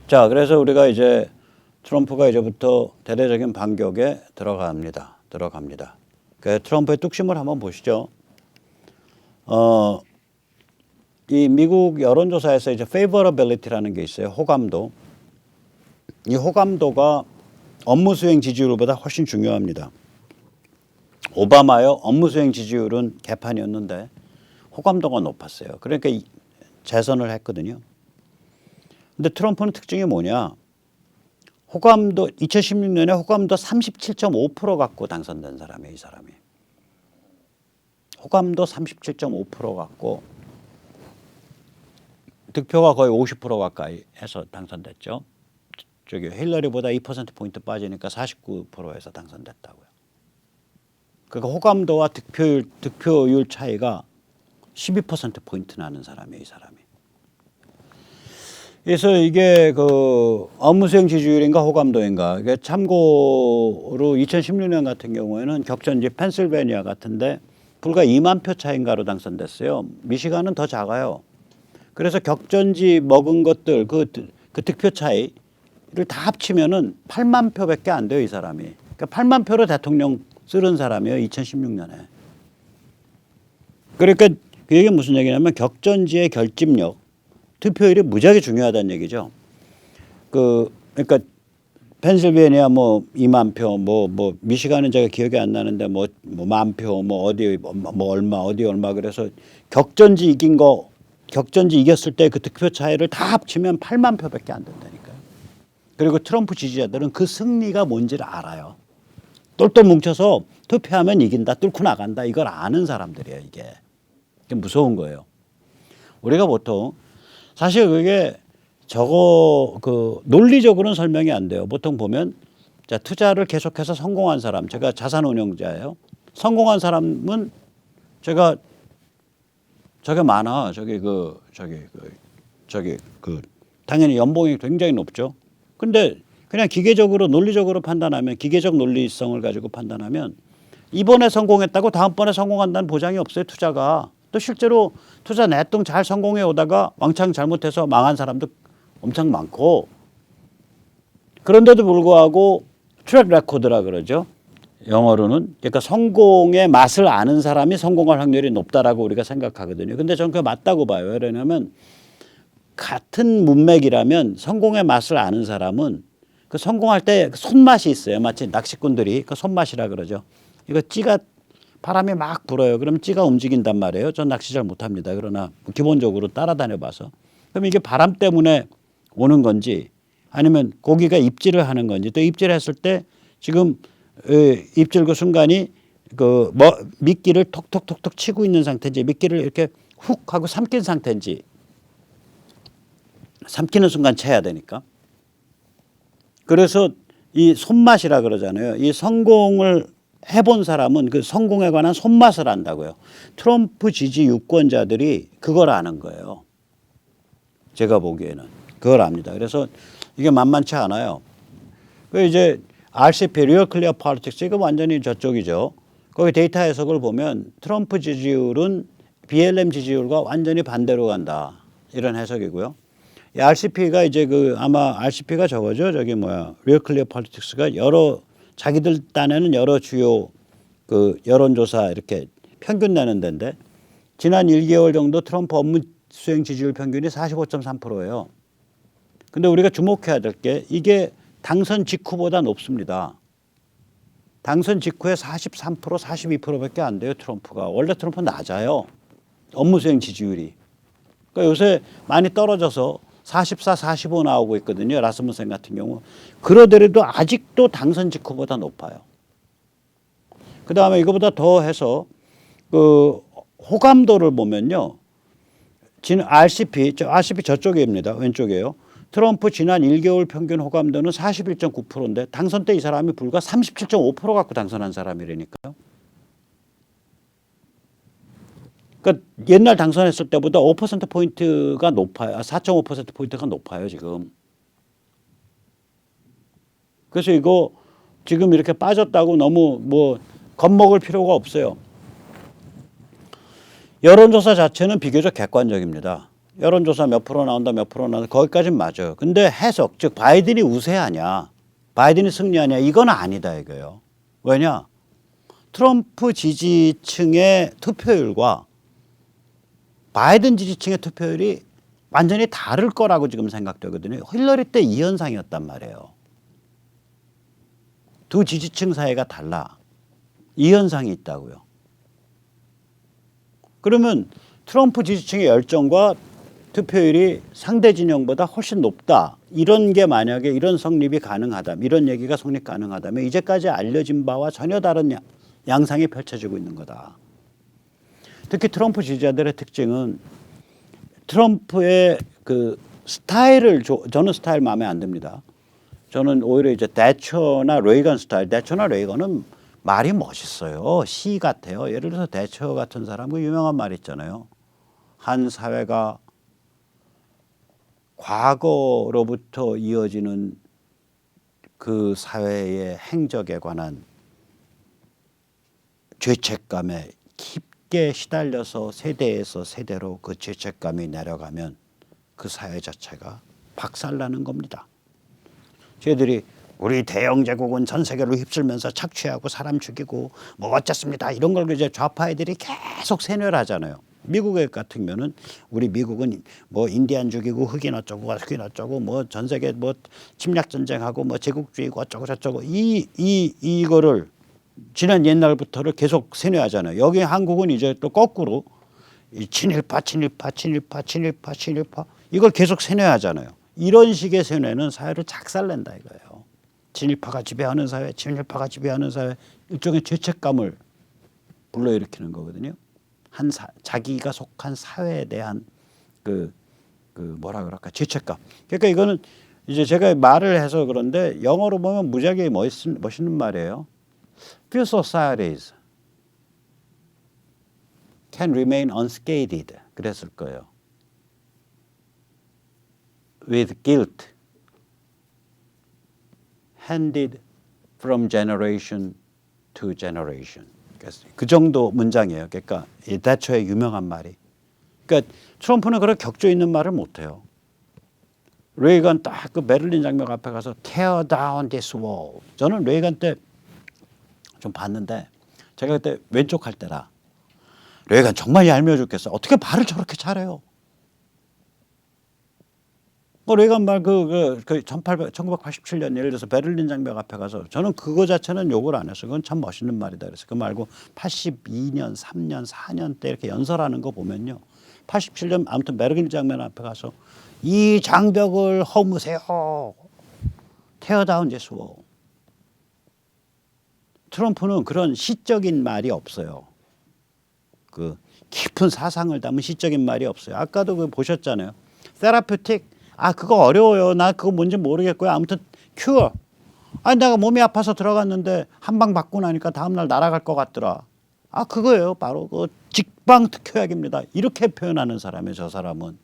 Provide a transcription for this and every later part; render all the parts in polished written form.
자, 그래서 우리가 이제 트럼프가 이제부터 대대적인 반격에 들어갑니다. 그 트럼프의 뚝심을 한번 보시죠. 이 미국 여론조사에서 이제 favorability라는 게 있어요. 호감도. 이 호감도가 업무 수행 지지율보다 훨씬 중요합니다. 오바마요 업무 수행 지지율은 개판이었는데 호감도가 높았어요. 그러니까 재선을 했거든요. 근데 트럼프는 특징이 뭐냐? 호감도 2016년에 호감도 37.5% 갖고 당선된 사람이에요, 이 사람이. 호감도 37.5% 갖고 득표가 거의 50% 가까이 해서 당선됐죠. 저기 힐러리보다 2%포인트 빠지니까 49%에서 당선됐다고요. 그러니까 호감도와 득표율 차이가 12%포인트 나는 사람이에요, 이 사람이. 그래서 이게 그 업무 수행 지지율인가 호감도인가. 이게 참고로 2016년 같은 경우에는 격전지 펜실베니아 같은데 불과 2만 표 차인가로 당선됐어요. 미시간은 더 작아요. 그래서 격전지 먹은 것들 그 득표 차이를 다 합치면은 8만 표밖에 안 돼요, 이 사람이. 그러니까 8만 표로 대통령 쓰는 사람이에요, 2016년에. 그러니까 그게 무슨 얘기냐면 격전지의 결집력, 투표율이 무지하게 중요하다는 얘기죠. 그러니까 펜실베니아 뭐 2만 표, 뭐 미시간은 제가 기억이 안 나는데 뭐 1만 표, 뭐 어디 얼마 그래서 격전지 이겼을 때 그 득표 차이를 다 합치면 8만 표밖에 안 된다니까요. 그리고 트럼프 지지자들은 그 승리가 뭔지를 알아요. 똘똘 뭉쳐서 투표하면 이긴다, 뚫고 나간다, 이걸 아는 사람들이에요, 이게. 이게 무서운 거예요. 우리가 보통 사실 그게 논리적으로는 설명이 안 돼요. 보통 보면 자, 투자를 계속해서 성공한 사람, 제가 자산운용자예요. 성공한 사람은 제가 저게 많아. 당연히 연봉이 굉장히 높죠. 근데 그냥 기계적으로 논리적으로 판단하면 기계적 논리성을 가지고 판단하면 이번에 성공했다고 다음번에 성공한다는 보장이 없어요, 투자가. 또 실제로 투자 내통 잘 성공해 오다가 왕창 잘못해서 망한 사람도 엄청 많고 그런데도 불구하고 트랙 레코드라 그러죠. 영어로는. 그러니까 성공의 맛을 아는 사람이 성공할 확률이 높다라고 우리가 생각하거든요. 근데 저는 그게 맞다고 봐요. 왜냐하면 같은 문맥이라면 성공의 맛을 아는 사람은 그 성공할 때 손맛이 있어요. 마치 낚시꾼들이 그 손맛이라 그러죠. 이거 찌가 바람이 막 불어요. 그럼 찌가 움직인단 말이에요. 전 낚시 잘 못합니다. 그러나 기본적으로 따라다녀 봐서. 그럼 이게 바람 때문에 오는 건지 아니면 고기가 입질을 하는 건지 또 입질했을 때 지금 입질 그 순간이 미끼를 톡톡톡톡 치고 있는 상태인지 미끼를 이렇게 훅 하고 삼킨 상태인지 삼키는 순간 쳐야 되니까. 그래서 이 손맛이라 그러잖아요. 이 성공을 해본 사람은 그 성공에 관한 손맛을 안다고요. 트럼프 지지 유권자들이 그걸 아는 거예요. 제가 보기에는 그걸 압니다. 그래서 이게 만만치 않아요. 그 이제 RCP, Real Clear Politics 이거 완전히 저쪽이죠. 거기 데이터 해석을 보면 트럼프 지지율은 BLM 지지율과 완전히 반대로 간다 이런 해석이고요. 이 RCP가 이제 아마 RCP가 저거죠. Real Clear Politics가 자기들 딴에는 여러 주요 여론조사 이렇게 평균 내는 데인데 지난 1개월 정도 트럼프 업무 수행 지지율 평균이 45.3%예요. 근데 우리가 주목해야 될 게 이게 당선 직후보다 높습니다. 당선 직후에 43%, 42%밖에 안 돼요, 트럼프가. 원래 트럼프는 낮아요. 업무 수행 지지율이. 그러니까 요새 많이 떨어져서 44, 45 나오고 있거든요. 라스무센 같은 경우. 그러더라도 아직도 당선 직후보다 높아요. 그다음에 이거보다 더 해서 호감도를 보면요. RCP 저쪽입니다. 왼쪽이에요. 트럼프 지난 1개월 평균 호감도는 41.9%인데 당선 때 이 사람이 불과 37.5% 갖고 당선한 사람이라니까요. 그러니까 옛날 당선했을 때보다 5%포인트가 높아요. 4.5%포인트가 높아요, 지금. 그래서 이거 지금 이렇게 빠졌다고 너무 겁먹을 필요가 없어요. 여론조사 자체는 비교적 객관적입니다. 여론조사 몇 프로 나온다, 몇 프로 나온다. 거기까지는 맞아요. 근데 해석, 즉 바이든이 우세하냐, 바이든이 승리하냐, 이건 아니다 이거예요. 왜냐? 트럼프 지지층의 투표율과 바이든 지지층의 투표율이 완전히 다를 거라고 지금 생각되거든요. 힐러리 때 이 현상이었단 말이에요. 두 지지층 사이가 달라. 이 현상이 있다고요. 그러면 트럼프 지지층의 열정과 투표율이 상대 진영보다 훨씬 높다. 이런 게 만약에 이런 성립이 가능하다면, 이런 얘기가 성립 가능하다면 이제까지 알려진 바와 전혀 다른 양상이 펼쳐지고 있는 거다. 특히 트럼프 지지자들의 특징은 트럼프의 그 스타일을 저는 스타일 마음에 안 듭니다. 저는 오히려 이제 대처나 레이건 스타일, 대처나 레이건은 말이 멋있어요. 시 같아요. 예를 들어서 대처 같은 사람 그 유명한 말 있잖아요. 한 사회가 과거로부터 이어지는 그 사회의 행적에 관한 죄책감에 깊게 시달려서 세대에서 세대로 그 죄책감이 내려가면 그 사회 자체가 박살나는 겁니다. 저희들이 우리 대영 제국은 전 세계로 휩쓸면서 착취하고 사람 죽이고 뭐 어쨌습니다. 이런 걸 이제 좌파 애들이 계속 세뇌를 하잖아요. 미국에 같으면은 우리 미국은 뭐 인디안 죽이고 흑인 어쩌고 뭐 전 세계 뭐 침략 전쟁하고 뭐 제국주의고 어쩌고 저쩌고 이거를 지난 옛날부터를 계속 세뇌하잖아요. 여기 한국은 이제 또 거꾸로 이 친일파 이걸 계속 세뇌하잖아요. 이런 식의 세뇌는 사회를 작살낸다 이거예요. 친일파가 지배하는 사회, 일종의 죄책감을 불러일으키는 거거든요. 자기가 속한 사회에 대한 그 뭐라 그럴까 죄책감. 그러니까 이거는 이제 제가 말을 해서 그런데 영어로 보면 무지하게 멋있는 말이에요. Few societies can remain unscathed. 그랬을 거예요. With guilt handed from generation to generation. 그 정도 문장이에요. 그러니까 이 대처의 유명한 말이. 그러니까 트럼프는 그런 격조 있는 말을 못해요. 레이건 딱 그 베를린 장벽 앞에 가서 tear down this wall. 저는 레이건 때 좀 봤는데 제가 그때 왼쪽 할 때라 레이건 정말 얄미워 죽겠어요. 어떻게 말을 저렇게 잘해요? 뭐 레이건 말 1987년 예를 들어서 베를린 장벽 앞에 가서 저는 그거 자체는 욕을 안 했어요. 그건 참 멋있는 말이다 그래서 그 말고 82년, 3년, 4년 때 이렇게 연설하는 거 보면요. 87년 아무튼 베를린 장벽 앞에 가서 이 장벽을 허무세요. tear down this wall. 트럼프는 그런 시적인 말이 없어요. 그 깊은 사상을 담은 시적인 말이 없어요. 아까도 그 보셨잖아요. 테라퓨틱. 그거 어려워요. 나 그거 뭔지 모르겠고요. 아무튼 큐어. 내가 몸이 아파서 들어갔는데 한 방 받고 나니까 다음날 날아갈 것 같더라. 그거예요. 바로 그 직방특효약입니다. 이렇게 표현하는 사람이에요. 저 사람은.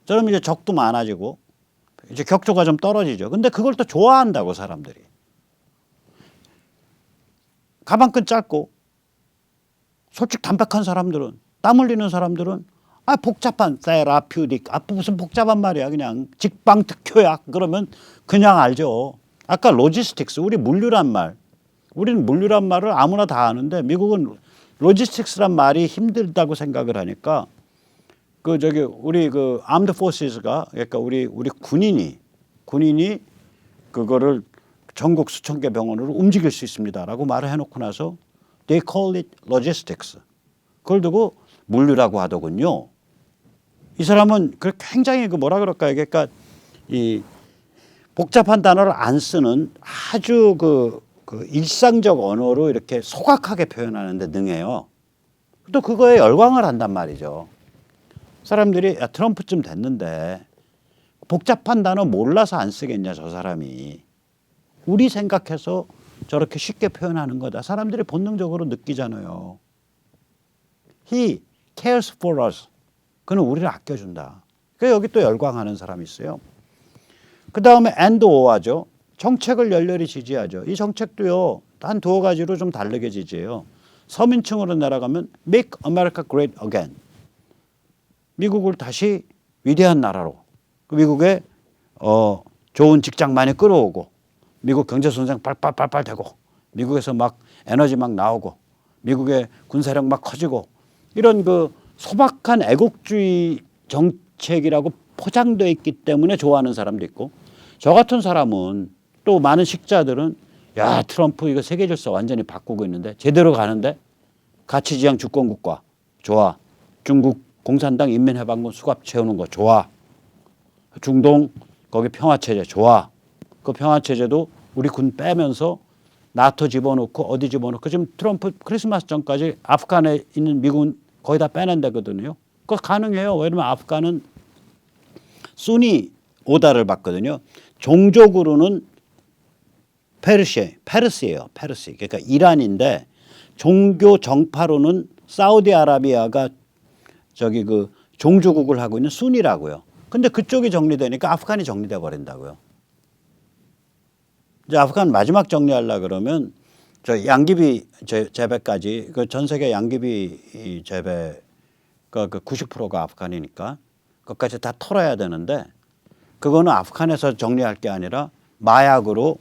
저러면 이제 적도 많아지고 이제 격조가 좀 떨어지죠. 근데 그걸 또 좋아한다고 사람들이. 가방끈 짧고 솔직 담백한 사람들은 땀 흘리는 사람들은 복잡한 세라퓨틱 무슨 복잡한 말이야. 그냥 직방특효약 그러면 그냥 알죠. 아까 로지스틱스 우리 물류란 말. 우리는 물류란 말을 아무나 다 아는데 미국은 로지스틱스란 말이 힘들다고 생각을 하니까 우리 아임드 포스가 그러니까 우리 군인이 그거를 전국 수천 개 병원으로 움직일 수 있습니다라고 말을 해놓고 나서 they call it logistics. 그걸 두고 물류라고 하더군요. 이 사람은 굉장히 뭐라 그럴까요? 그러니까 이 복잡한 단어를 안 쓰는 아주 그 일상적 언어로 이렇게 소각하게 표현하는데 능해요. 또 그거에 열광을 한단 말이죠. 사람들이 트럼프쯤 됐는데 복잡한 단어 몰라서 안 쓰겠냐 저 사람이. 우리 생각해서 저렇게 쉽게 표현하는 거다. 사람들이 본능적으로 느끼잖아요. He cares for us. 그는 우리를 아껴준다. 그래서 여기 또 열광하는 사람이 있어요. 그 다음에 and or하죠. 정책을 열렬히 지지하죠. 이 정책도요. 한 두어 가지로 좀 다르게 지지해요. 서민층으로 내려가면 Make America Great Again. 미국을 다시 위대한 나라로, 미국에 좋은 직장 많이 끌어오고, 미국 경제 성장 빨빨빨빨 되고, 미국에서 막 에너지 막 나오고, 미국의 군사력 막 커지고, 이런 그 소박한 애국주의 정책이라고 포장되어 있기 때문에 좋아하는 사람도 있고, 저 같은 사람은 또 많은 식자들은 야, 트럼프 이거 세계 질서 완전히 바꾸고 있는데 제대로 가는데 가치지향 주권국가 좋아. 중국 공산당 인민해방군 수갑 채우는 거 좋아. 중동 거기 평화체제 좋아. 그 평화체제도 우리 군 빼면서 나토 집어넣고 어디 집어넣고 지금 트럼프 크리스마스 전까지 아프간에 있는 미군 거의 다 빼낸다거든요. 그거 가능해요. 왜냐면 아프간은 순위 오다를 받거든요. 종족으로는 페르시예요. 페르시. 그러니까 이란인데 종교 정파로는 사우디아라비아가 저기 그 종주국을 하고 있는 순이라고요. 근데 그쪽이 정리되니까 아프간이 정리돼 버린다고요. 이제 아프간 마지막 정리하려 그러면 저 양귀비 재배까지 그 전 세계 양귀비 재배가 그 90%가 아프간이니까 그것까지 다 털어야 되는데 그거는 아프간에서 정리할 게 아니라 마약으로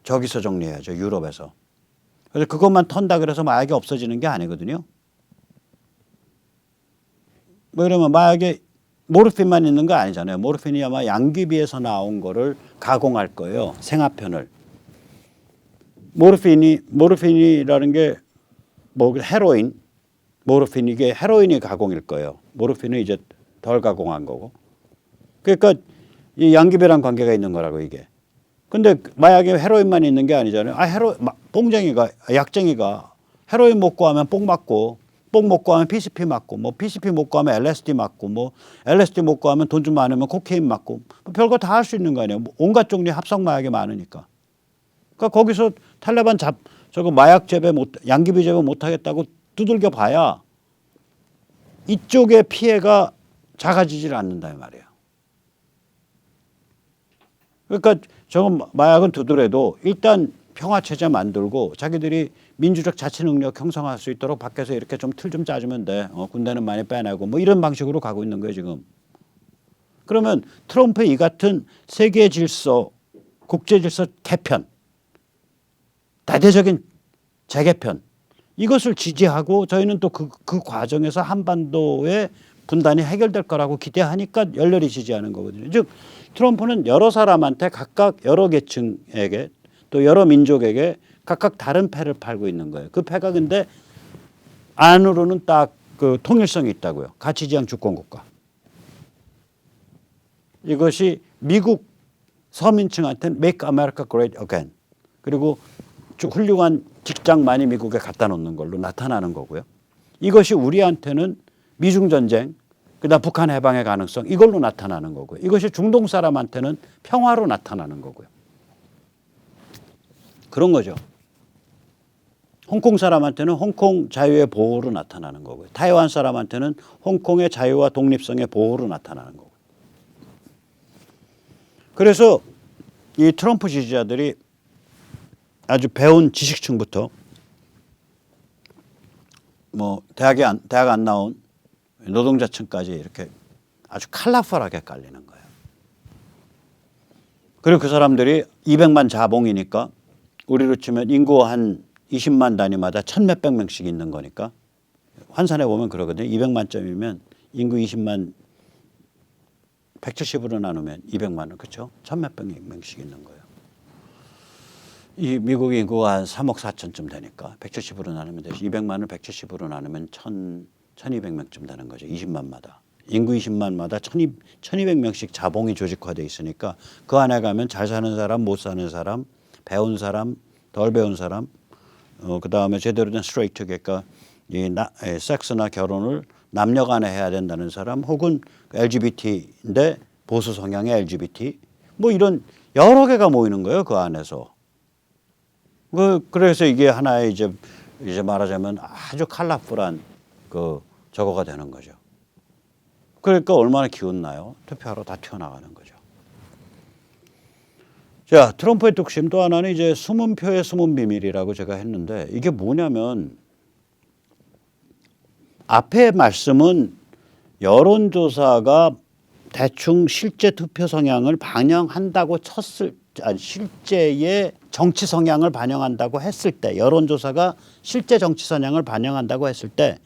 저기서 정리해야죠. 유럽에서. 그래서 그것만 턴다 그래서 마약이 없어지는 게 아니거든요. 뭐 이러면 마약에 모르핀만 있는 거 아니잖아요. 모르핀이 아마 양귀비에서 나온 거를 가공할 거예요. 생화편을. 모르핀이라는 게 뭐 헤로인, 모르핀 이게 헤로인이 가공일 거예요. 모르핀은 이제 덜 가공한 거고. 그러니까 이 양귀비랑 관계가 있는 거라고 이게. 근데 마약에 헤로인만 있는 게 아니잖아요. 뽕쟁이가 약쟁이가 헤로인 먹고 하면 뽕 맞고, 뽕 먹고 하면 PCP 맞고, 뭐 PCP 먹고 하면 LSD 맞고, 뭐 LSD 먹고 하면 돈 좀 많으면 코케인 맞고, 뭐 별거 다 할 수 있는 거 아니에요. 뭐 온갖 종류 합성 마약이 많으니까. 그러니까 거기서 탈레반 저거 마약 재배 양귀비 재배 못 하겠다고 두들겨 봐야 이쪽의 피해가 작아지질 않는다 이 말이에요. 그러니까 저건 마약은 두드려도 일단 평화체제 만들고 자기들이 민주적 자치 능력 형성할 수 있도록 밖에서 이렇게 좀 틀 좀 짜주면 돼. 군대는 많이 빼내고 뭐 이런 방식으로 가고 있는 거예요 지금. 그러면 트럼프의 이 같은 세계 질서, 국제 질서 개편, 대대적인 재개편 이것을 지지하고 저희는 또 그 과정에서 한반도의 분단이 해결될 거라고 기대하니까 열렬히 지지하는 거거든요. 즉 트럼프는 여러 사람한테 각각 여러 계층에게 또 여러 민족에게 각각 다른 패를 팔고 있는 거예요. 그 패가 근데 안으로는 딱 그 통일성이 있다고요. 가치지향 주권국가. 이것이 미국 서민층한테는 Make America Great Again. 그리고 훌륭한 직장 많이 미국에 갖다 놓는 걸로 나타나는 거고요. 이것이 우리한테는 미중전쟁, 그다음 북한 해방의 가능성 이걸로 나타나는 거고요. 이것이 중동 사람한테는 평화로 나타나는 거고요. 그런 거죠. 홍콩 사람한테는 홍콩 자유의 보호로 나타나는 거고요. 타이완 사람한테는 홍콩의 자유와 독립성의 보호로 나타나는 거고요. 그래서 이 트럼프 지지자들이 아주 배운 지식층부터 뭐 대학 안 나온 노동자층까지 이렇게 아주 컬러풀하게 깔리는 거예요. 그리고 그 사람들이 200만 자봉이니까 우리로 치면 인구 한 20만 단위마다 1,000몇백 명씩 있는 거니까 환산해 보면 그러거든요. 200만 점이면 인구 20만 170으로 나누면 200만 원 그렇죠? 1,000몇백 명씩 있는 거예요. 이 미국 인구가 한 3억 4천쯤 되니까 170으로 나누면 되죠. 200만을 170으로 나누면 1,200명쯤 되는 거죠. 20만마다. 인구 20만마다 1,200명씩 자봉이 조직화되어 있으니까 그 안에 가면 잘 사는 사람, 못 사는 사람, 배운 사람, 덜 배운 사람, 그다음에 제대로 된 스트레이트 그러니까 섹스나 결혼을 남녀 간에 해야 된다는 사람 혹은 LGBT인데 보수 성향의 LGBT 뭐 이런 여러 개가 모이는 거예요. 그 안에서. 그래서 이게 하나의 이제 말하자면 아주 컬러풀한 저거가 되는 거죠. 그러니까 얼마나 기웃나요? 투표하러 다 튀어나가는 거죠. 자, 트럼프의 뚝심 또 하나는 이제 숨은 표의 숨은 비밀이라고 제가 했는데 이게 뭐냐면 앞에 말씀은 여론조사가 대충 실제 투표 성향을 반영한다고 실제의 정치 성향을 반영한다고 했을 때, 여론조사가 실제 정치 성향을 반영한다고 했을 때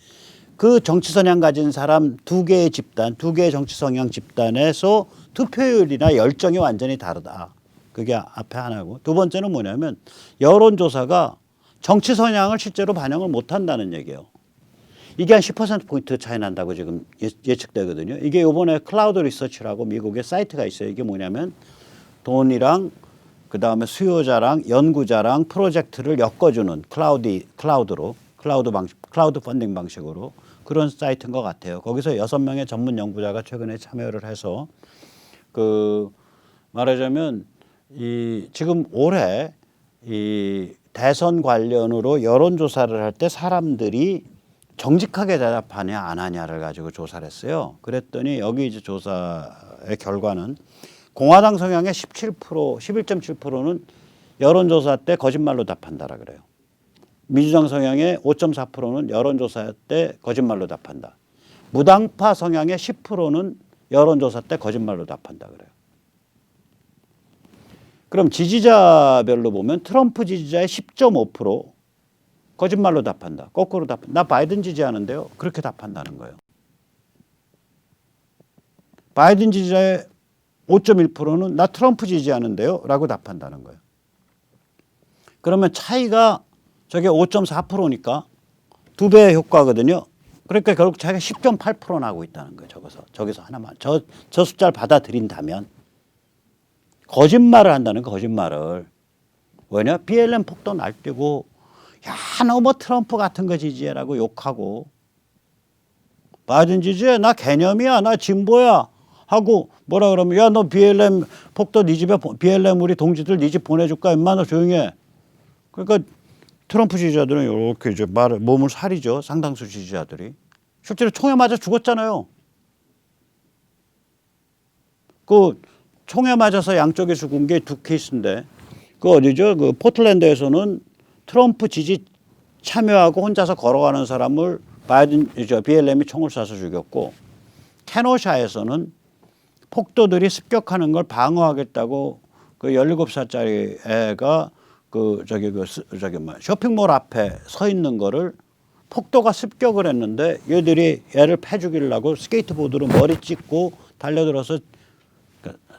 그 정치 성향 가진 사람 두 개의 집단, 두 개의 정치 성향 집단에서 투표율이나 열정이 완전히 다르다. 그게 앞에 하나고, 두 번째는 뭐냐면 여론조사가 정치 성향을 실제로 반영을 못한다는 얘기예요. 이게 한 10%포인트 차이 난다고 지금 예측되거든요. 이게 이번에 클라우드 리서치라고 미국의 사이트가 있어요. 이게 뭐냐면 돈이랑 그다음에 수요자랑 연구자랑 프로젝트를 엮어주는 클라우드 펀딩 방식으로 그런 사이트인 것 같아요. 거기서 6명의 전문 연구자가 최근에 참여를 해서 말하자면 지금 올해 이 대선 관련으로 여론조사를 할 때 사람들이 정직하게 대답하냐 안 하냐를 가지고 조사를 했어요. 그랬더니 여기 이제 조사의 결과는 공화당 성향의 11.7%는 여론조사 때 거짓말로 답한다라 그래요. 민주당 성향의 5.4%는 여론조사 때 거짓말로 답한다. 무당파 성향의 10%는 여론조사 때 거짓말로 답한다 그래요. 그럼 지지자별로 보면 트럼프 지지자의 10.5% 거짓말로 답한다. 거꾸로 답한다. 나 바이든 지지하는데요. 그렇게 답한다는 거예요. 바이든 지지자의 5.1%는 나 트럼프 지지하는데요. 라고 답한다는 거예요. 그러면 차이가 저게 5.4%니까 두 배의 효과거든요. 그러니까 결국 차이가 10.8% 나고 있다는 거예요. 저기서 하나만. 저 숫자를 받아들인다면. 거짓말을 한다는 거짓말을. 왜냐? BLM 폭도 날뛰고 야, 너 뭐 트럼프 같은 거 지지해라고 욕하고 바이든 지지해? 나 개념이야. 나 진보야. 하고 뭐라 그러면 야, 너 BLM 폭도 네 집에 BLM 우리 동지들 네 집 보내줄까? 임마 너 조용히 해. 그러니까 트럼프 지지자들은 이렇게 이제 몸을 사리죠. 상당수 지지자들이. 실제로 총에 맞아 죽었잖아요. 그 총에 맞아서 양쪽에 죽은 게 두 케이스인데 그 어디죠? 그 포틀랜드에서는 트럼프 지지 참여하고 혼자서 걸어가는 사람을 BLM이 총을 쏴서 죽였고 케노샤에서는 폭도들이 습격하는 걸 방어하겠다고 그 17살짜리 애가 쇼핑몰 앞에 서 있는 거를 폭도가 습격을 했는데 얘들이 애를 패 죽이려고 스케이트보드로 머리 찍고 달려들어서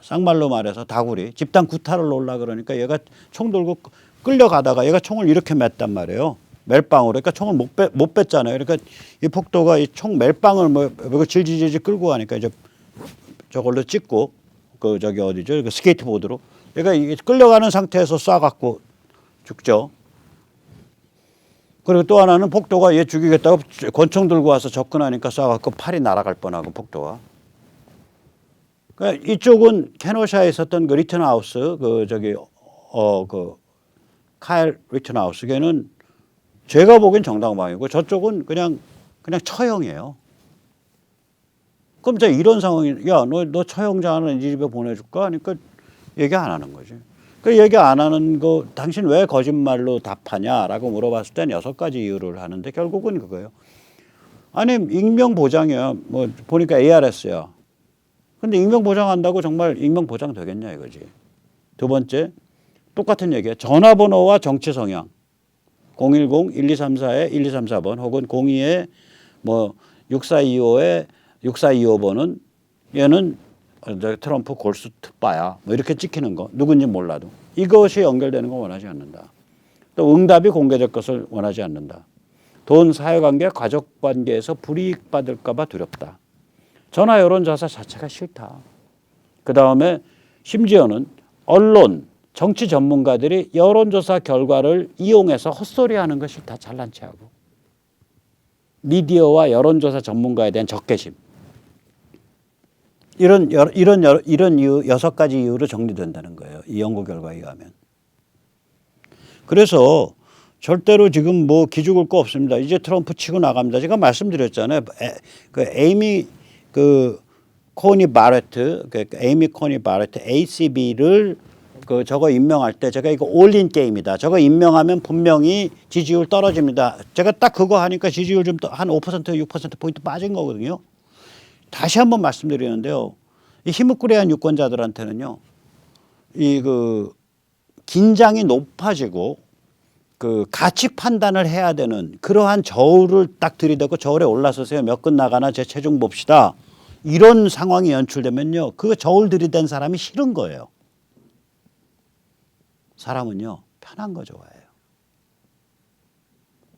쌍말로 말해서 다구리 집단 구타를 놓으려 그러니까 얘가 총 들고 끌려가다가 얘가 총을 이렇게 맸단 말이에요. 멜빵으로. 그러니까 총을 못 뺐잖아요. 그러니까 이 폭도가 이 총 멜빵을 질질질 끌고 가니까 이제 저걸로 찍고 그 스케이트보드로 얘가 이게 끌려가는 상태에서 쏴갖고 죽죠. 그리고 또 하나는 폭도가 얘 죽이겠다고 권총 들고 와서 접근하니까 쏴갖고 팔이 날아갈 뻔하고 폭도가. 그러니까 이쪽은 케노샤에 있었던 그 리튼하우스 카일 리튼하우스 걔는 제가 보기엔 정당방위고 저쪽은 그냥 처형이에요. 그럼 이제 이런 상황이 야, 너 처형자는 네 집에 보내줄까? 그러니까 얘기 안 하는 거지. 그 얘기 안 하는 거 당신 왜 거짓말로 답하냐라고 물어봤을 땐 6가지 이유를 하는데 결국은 그거예요. 아니 익명 보장이야. 뭐 보니까 ARS야. 근데 익명 보장한다고 정말 익명 보장 되겠냐 이거지. 두 번째 똑같은 얘기야. 전화번호와 정치 성향. 010-1234-1234번 혹은 02-6425-6425번은 얘는 트럼프 골수 특바야. 뭐 이렇게 찍히는 거. 누군지 몰라도. 이것이 연결되는 거 원하지 않는다. 또 응답이 공개될 것을 원하지 않는다. 돈, 사회관계, 가족관계에서 불이익 받을까 봐 두렵다. 전화 여론조사 자체가 싫다. 그다음에 심지어는 언론, 정치 전문가들이 여론조사 결과를 이용해서 헛소리하는 거 싫다. 잘난 체하고. 미디어와 여론조사 전문가에 대한 적개심. 이런 이유 6가지 이유로 정리된다는 거예요. 이 연구 결과에 의하면. 그래서 절대로 지금 뭐 기죽을 거 없습니다. 이제 트럼프 치고 나갑니다. 제가 말씀드렸잖아요. 에이미 코니 바레트, 에이미 코니 바레트 ACB를 저거 임명할 때 제가 이거 올인 게임이다. 저거 임명하면 분명히 지지율 떨어집니다. 제가 딱 그거 하니까 지지율 좀 한 5% 6% 포인트 빠진 거거든요. 다시 한번 말씀드리는데요. 이 히스부리한 유권자들한테는요. 이 긴장이 높아지고 그 가치 판단을 해야 되는 그러한 저울을 딱 들이대고 저울에 올라서세요. 몇 근 나가나 제 체중 봅시다. 이런 상황이 연출되면요. 그 저울 들이댄 사람이 싫은 거예요. 사람은요. 편한 거 좋아해요.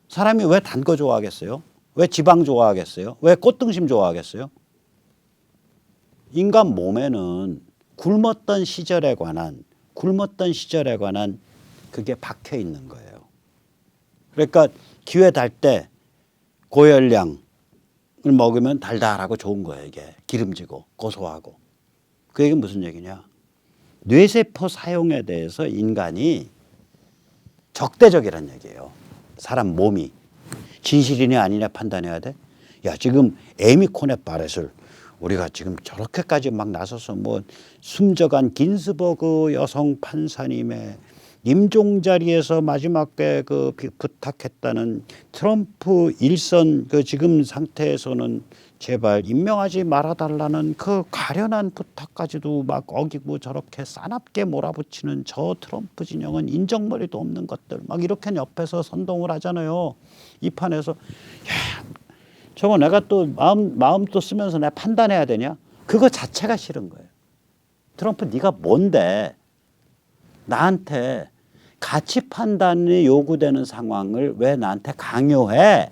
사람이 왜 단 거 좋아하겠어요? 왜 지방 좋아하겠어요? 왜 꽃등심 좋아하겠어요? 인간 몸에는 굶었던 시절에 관한 그게 박혀 있는 거예요. 그러니까 기회 달 때 고열량을 먹으면 달달하고 좋은 거예요. 이게 기름지고 고소하고. 그 얘기는 무슨 얘기냐. 뇌세포 사용에 대해서 인간이 적대적이란 얘기예요. 사람 몸이. 진실이냐 아니냐 판단해야 돼. 야 지금 에미 코넷 바렛을 우리가 지금 저렇게까지 막 나서서 뭐 숨져간 긴스버그 여성 판사님의 임종 자리에서 마지막에 그 부탁했다는 트럼프 일선 그 지금 상태에서는 제발 임명하지 말아달라는 그 가련한 부탁까지도 막 어기고 저렇게 싸납게 몰아붙이는 저 트럼프 진영은 인정머리도 없는 것들 막 이렇게 옆에서 선동을 하잖아요. 이 판에서 야 저거 내가 또 마음 또 쓰면서 내가 판단해야 되냐? 그거 자체가 싫은 거예요. 트럼프 네가 뭔데 나한테 가치 판단이 요구되는 상황을 왜 나한테 강요해?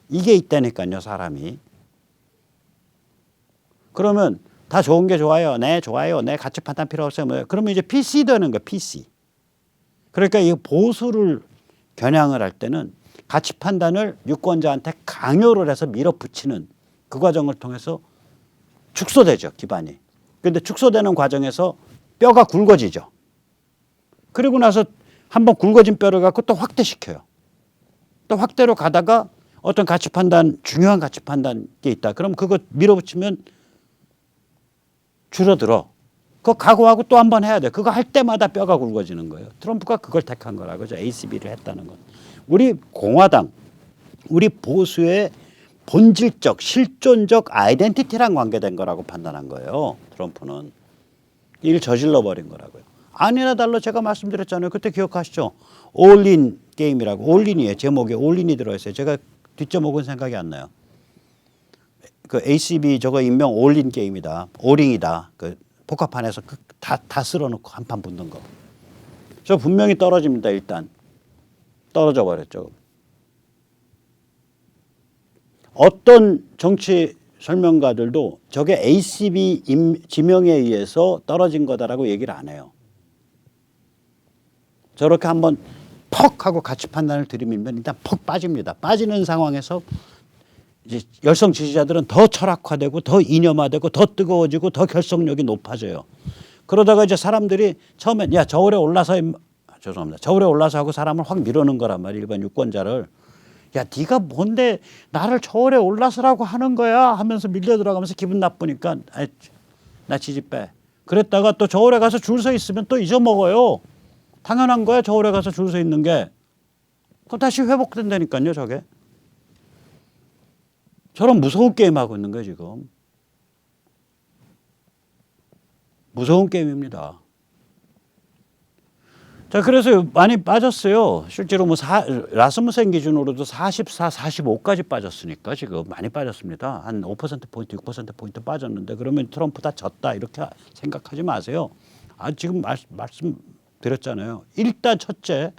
이게 있다니까요, 사람이. 그러면 다 좋은 게 좋아요. 네, 좋아요. 네, 가치 판단 필요 없어요. 뭐. 그러면 이제 PC 되는 거예요, PC. 그러니까 이 보수를 겨냥을 할 때는 가치 판단을 유권자한테 강요를 해서 밀어붙이는 그 과정을 통해서 축소되죠, 기반이. 그런데 축소되는 과정에서 뼈가 굵어지죠. 그리고 나서 한번 굵어진 뼈를 갖고 또 확대시켜요. 또 확대로 가다가 어떤 가치 판단, 중요한 가치 판단이 있다. 그럼 그거 밀어붙이면 줄어들어. 그거 각오하고 또 한 번 해야 돼. 그거 할 때마다 뼈가 굵어지는 거예요. 트럼프가 그걸 택한 거라고죠. ACB를 했다는 건. 우리 공화당, 우리 보수의 본질적, 실존적 아이덴티티랑 관계된 거라고 판단한 거예요. 트럼프는. 일 저질러 버린 거라고요. 아니나 달라 제가 말씀드렸잖아요. 그때 기억하시죠? 올인 게임이라고. 올인이에요. 제목에 올인이 들어있어요. 제가 뒷제목은 생각이 안 나요. 그 ACB 저거 인명 올인 게임이다. 올인이다. 그 포카판에서 다 쓸어놓고 한 판 붙는 거. 저 분명히 떨어집니다. 일단. 떨어져 버렸죠. 어떤 정치 설명가들도 저게 ACB 지명에 의해서 떨어진 거다라고 얘기를 안 해요. 저렇게 한번 퍽 하고 가치 판단을 들이밀면 일단 퍽 빠집니다. 빠지는 상황에서 이제 열성 지지자들은 더 철학화되고 더 이념화되고 더 뜨거워지고 더 결속력이 높아져요. 그러다가 이제 사람들이 처음엔 야 저울에 올라서 죄송합니다. 저울에 올라서 하고 사람을 확 밀어넣는 거란 말이에요. 일반 유권자를. 야 네가 뭔데 나를 저울에 올라서라고 하는 거야 하면서 밀려 들어가면서 기분 나쁘니까 나 지지 빼. 그랬다가 또 저울에 가서 줄 서 있으면 또 잊어먹어요. 당연한 거야. 저울에 가서 줄 서 있는 게. 그럼 다시 회복된다니까요. 저게. 저런 무서운 게임하고 있는 거예요. 지금. 무서운 게임입니다. 자, 그래서 많이 빠졌어요. 실제로 뭐 라스무센 기준으로도 44, 45까지 빠졌으니까 지금 많이 빠졌습니다. 한 5%포인트, 6%포인트 빠졌는데 그러면 트럼프 다 졌다 이렇게 생각하지 마세요. 지금 말씀드렸잖아요. 일단 첫째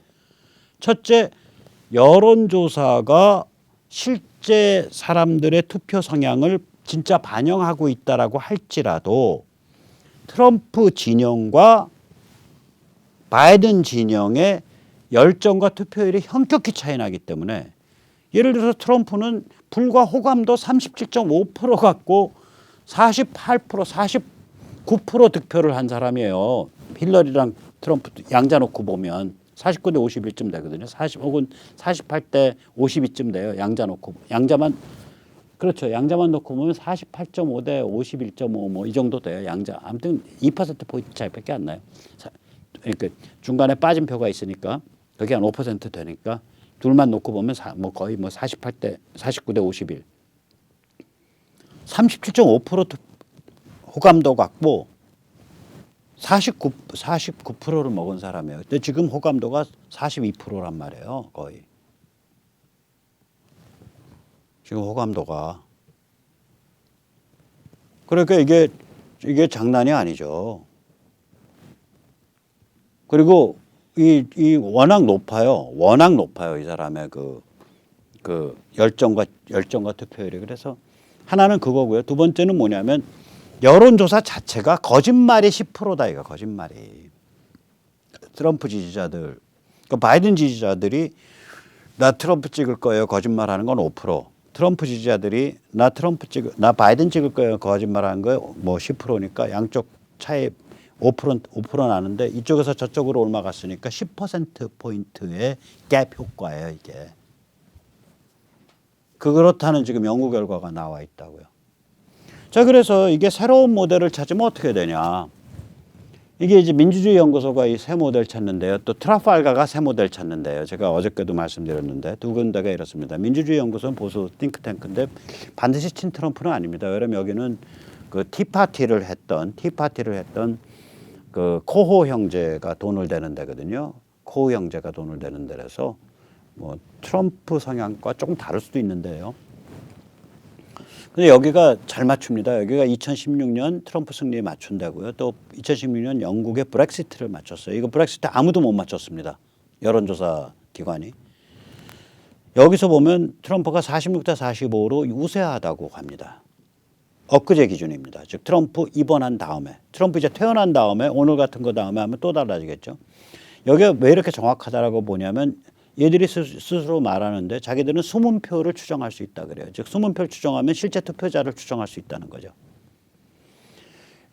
여론조사가 실제 사람들의 투표 성향을 진짜 반영하고 있다라고 할지라도 트럼프 진영과 바이든 진영의 열정과 투표율이 현격히 차이 나기 때문에 예를 들어서 트럼프는 불과 호감도 37.5% 갖고 48%, 49% 득표를 한 사람이에요. 힐러리랑 트럼프 양자 놓고 보면 49대 51쯤 되거든요. 40 혹은 48대 52쯤 돼요. 양자 놓고. 양자만 그렇죠. 양자만 놓고 보면 48.5대 51.5 뭐 이 정도 돼요. 양자. 아무튼 2%포인트 차이밖에 안 나요. 그러니까 중간에 빠진 표가 있으니까 그게 한 5% 되니까 둘만 놓고 보면 뭐 거의 뭐 49대 51. 37.5% 호감도 갖고 49%를 먹은 사람이에요. 근데 지금 호감도가 42%란 말이에요. 거의. 지금 호감도가. 그러니까 이게 장난이 아니죠. 그리고 이 워낙 높아요. 워낙 높아요. 이 사람의 그 열정과 투표율이. 그래서 하나는 그거고요. 두 번째는 뭐냐면 여론조사 자체가 거짓말이 10%다 이거 거짓말이. 트럼프 지지자들, 그러니까 바이든 지지자들이 나 트럼프 찍을 거예요 거짓말하는 건 5%. 트럼프 지지자들이 나 바이든 찍을 거예요 거짓말하는 거 뭐 10%니까 양쪽 차이 5% 나는데 이쪽에서 저쪽으로 올라갔으니까 10%포인트의 갭 효과예요 이게. 그렇다는 지금 연구 결과가 나와 있다고요. 자, 그래서 이게 새로운 모델을 찾으면 어떻게 되냐. 이게 이제 민주주의 연구소가 이 새 모델 찾는데요. 또 트라팔가가 새 모델 찾는데요. 제가 어저께도 말씀드렸는데 두 군데가 이렇습니다. 민주주의 연구소는 보수 띵크탱크인데 반드시 친 트럼프는 아닙니다. 왜냐면 여기는 그 티파티를 했던 그 코호 형제가 돈을 대는 데거든요. 코호 형제가 돈을 대는 데라서 뭐 트럼프 성향과 조금 다를 수도 있는데요. 근데 여기가 잘 맞춥니다. 여기가 2016년 트럼프 승리에 맞춘다고요. 또 2016년 영국의 브렉시트를 맞췄어요. 이거 브렉시트 아무도 못 맞췄습니다. 여론조사 기관이. 여기서 보면 트럼프가 46대 45로 우세하다고 합니다. 엊그제 기준입니다. 즉 트럼프 입원한 다음에, 트럼프 이제 퇴원한 다음에 오늘 같은 거 다음에 하면 또 달라지겠죠. 여기가 왜 이렇게 정확하다라고 보냐면 얘들이 스스로 말하는데 자기들은 수문표를 추정할 수 있다 그래요. 즉 수문표를 추정하면 실제 투표자를 추정할 수 있다는 거죠.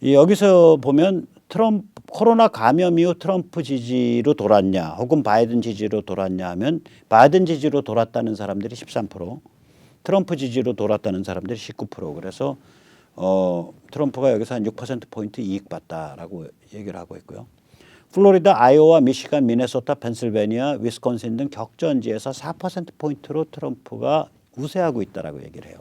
여기서 보면 코로나 감염 이후 트럼프 지지로 돌았냐 혹은 바이든 지지로 돌았냐 하면 바이든 지지로 돌았다는 사람들이 13%, 트럼프 지지로 돌았다는 사람들이 19%. 그래서 트럼프가 여기서 한 6%포인트 이익 봤다라고 얘기를 하고 있고요. 플로리다, 아이오와, 미시간, 미네소타, 펜실베니아, 위스콘신 등 격전지에서 4%포인트로 트럼프가 우세하고 있다라고 얘기를 해요.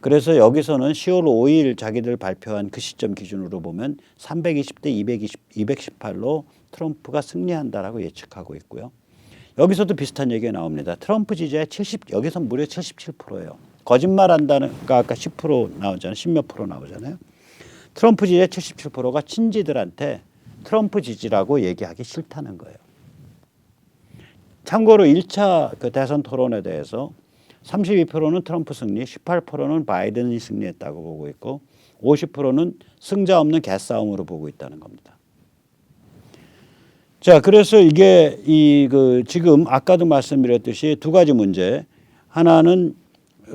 그래서 여기서는 10월 5일 자기들 발표한 그 시점 기준으로 보면 320대 218로 트럼프가 승리한다라고 예측하고 있고요. 여기서도 비슷한 얘기가 나옵니다. 트럼프 지지의 여기서 무려 77%예요. 거짓말한다는 아까 10% 나오잖아요. 10몇 프로 나오잖아요. 트럼프 지지의 77%가 친지들한테 트럼프 지지라고 얘기하기 싫다는 거예요. 참고로 1차 그 대선 토론에 대해서 32%는 트럼프 승리, 18%는 바이든이 승리했다고 보고 있고 50%는 승자 없는 개싸움으로 보고 있다는 겁니다. 자, 그래서 이게 지금 아까도 말씀드렸듯이 두 가지 문제. 하나는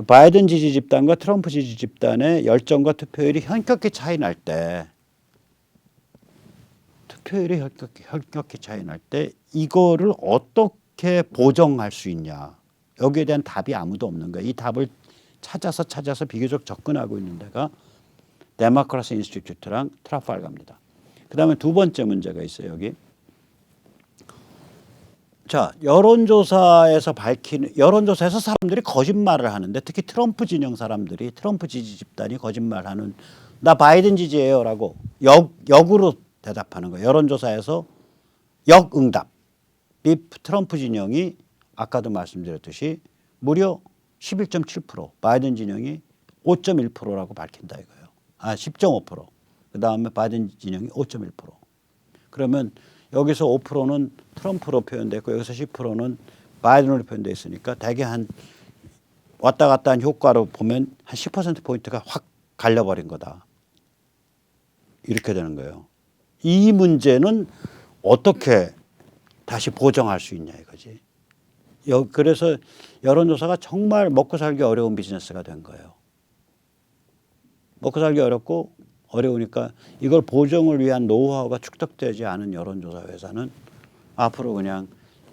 바이든 지지 집단과 트럼프 지지 집단의 열정과 투표율이 현격히 차이 날 때 이거를 어떻게 보정할 수 있냐. 여기에 대한 답이 아무도 없는 거예요. 이 답을 찾아서 비교적 접근하고 있는 데가 데모크라시 인스티튜트랑 트라팔가입니다. 그다음에 두 번째 문제가 있어요. 여기. 자, 여론조사에서 사람들이 거짓말을 하는데 특히 트럼프 진영 사람들이 트럼프 지지 집단이 거짓말하는 나 바이든 지지예요라고 역으로 대답하는 거예요. 여론조사에서 역응답이 트럼프 진영이 아까도 말씀드렸듯이 무려 11.7%, 바이든 진영이 5.1%라고 밝힌다 이거예요. 10.5%. 그다음에 바이든 진영이 5.1%. 그러면 여기서 5%는 트럼프로 표현됐고 여기서 10%는 바이든으로 표현되어 있으니까 대개 한 왔다 갔다 한 효과로 보면 한 10%포인트가 확 갈려버린 거다. 이렇게 되는 거예요. 이 문제는 어떻게 다시 보정할 수 있냐 이거지. 그래서 여론조사가 정말 먹고 살기 어려운 비즈니스가 된 거예요. 먹고 살기 어려우니까 이걸 보정을 위한 노하우가 축적되지 않은 여론조사 회사는 앞으로 그냥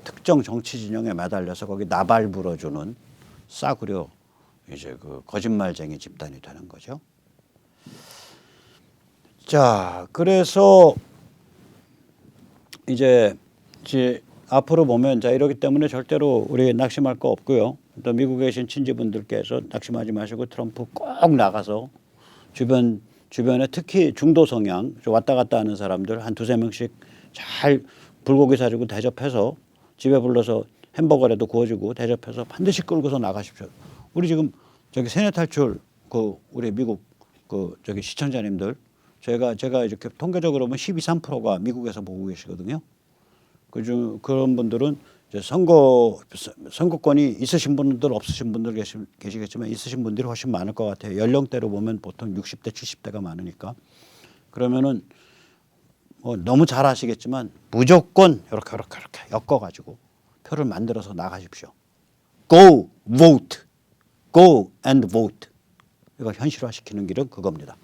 특정 정치 진영에 매달려서 거기 나발 불어주는 싸구려 이제 그 거짓말쟁이 집단이 되는 거죠. 자, 그래서 이제 앞으로 보면 자 이러기 때문에 절대로 우리 낙심할 거 없고요. 또 미국에 계신 친지분들께서 낙심하지 마시고 트럼프 꼭 나가서 주변에 특히 중도 성향 왔다 갔다 하는 사람들 한 두세 명씩 잘 불고기 사주고 대접해서 집에 불러서 햄버거라도 구워주고 대접해서 반드시 끌고서 나가십시오. 우리 지금 저기 세뇌 탈출 그 우리 미국 그 저기 시청자님들 제가 이렇게 통계적으로 보면 12, 3%가 미국에서 보고 계시거든요. 그런 분들은 이제 선거권이 있으신 분들 없으신 분들 계시겠지만 있으신 분들이 훨씬 많을 것 같아요. 연령대로 보면 보통 60대 70대가 많으니까. 그러면은 뭐 너무 잘 아시겠지만 무조건 이렇게 엮어가지고 표를 만들어서 나가십시오. Go vote, go and vote. 이거 현실화시키는 길은 그겁니다.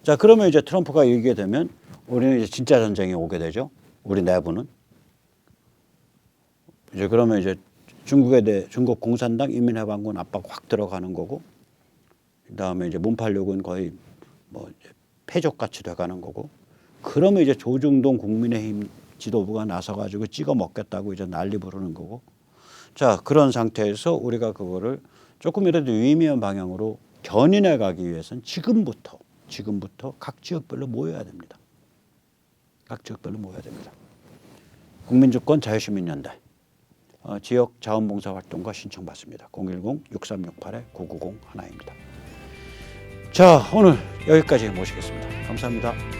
자, 그러면 이제 트럼프가 이기게 되면 우리는 이제 진짜 전쟁이 오게 되죠. 우리 내부는. 이제 그러면 이제 중국 공산당 인민해방군 압박 확 들어가는 거고, 그다음에 이제 문팔육은 거의 뭐 패족같이 돼가는 거고, 그러면 이제 조중동 국민의힘 지도부가 나서가지고 찍어 먹겠다고 이제 난리 부르는 거고, 자 그런 상태에서 우리가 그거를 조금이라도 유의미한 방향으로 견인해 가기 위해서는 지금부터 각 지역별로 모여야 됩니다. 각 지역별로 모여야 됩니다. 국민주권 자유시민연대. 지역 자원봉사 활동과 신청받습니다. 010-6368-9901입니다. 자, 오늘 여기까지 모시겠습니다. 감사합니다.